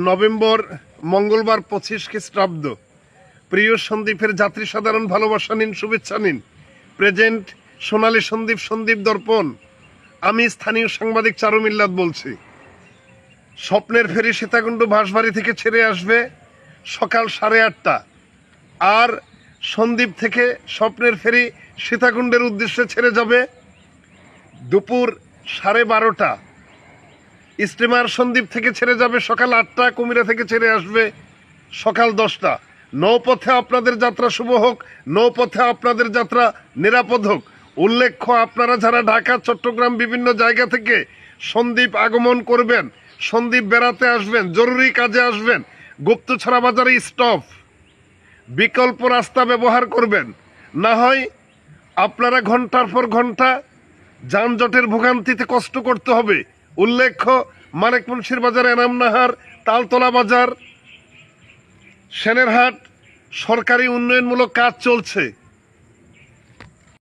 November মঙ্গলবার 25 খ্রিস্টাব্দ। প্রিয় সন্দীপের যাত্রী সাধারণ ভালোবাসা নিন, শুভেচ্ছা নিন। প্রেজেন্ট সোনালী সন্দীপ, সন্দীপ দর্পণ। আমি স্থানীয় সাংবাদিক চারু মিল্লাত বলছি। স্বপ্নের ফেরি সীতাকুণ্ড বাঁশবাড়ি থেকে ছেড়ে আসবে সকাল 8:30, আর সন্দ্বীপ থেকে স্বপ্নের ফেরি সীতাকুণ্ডের উদ্দেশ্যে ছেড়ে যাবে দুপুর 12:30। স্টিমার সন্দ্বীপ থেকে ছেড়ে যাবে সকাল 8টা, কুমিরা থেকে ছেড়ে আসবে সকাল 10টা। নৌপথে আপনাদের যাত্রা শুভ হোক, নৌপথে আপনাদের যাত্রা নিরাপদ হোক। উল্লেখ্য, আপনারা যারা ঢাকা, চট্টগ্রাম বিভিন্ন জায়গা থেকে সন্দ্বীপ আগমন করবেন, সন্দ্বীপ বেড়াতে আসবেন, জরুরি কাজে আসবেন, গুপ্তছড়া বাজারে স্টপ, বিকল্প রাস্তা ব্যবহার করবেন। না হয় আপনারা ঘন্টার পর ঘন্টা যানজটের ভোগান্তিতে কষ্ট করতে হবে। উল্লেখ্য, মানিক মুন্সির বাজার, এনামনাহার, তালতলা বাজার, সেনেরহাট সরকারি উন্নয়নমূলক কাজ চলছে।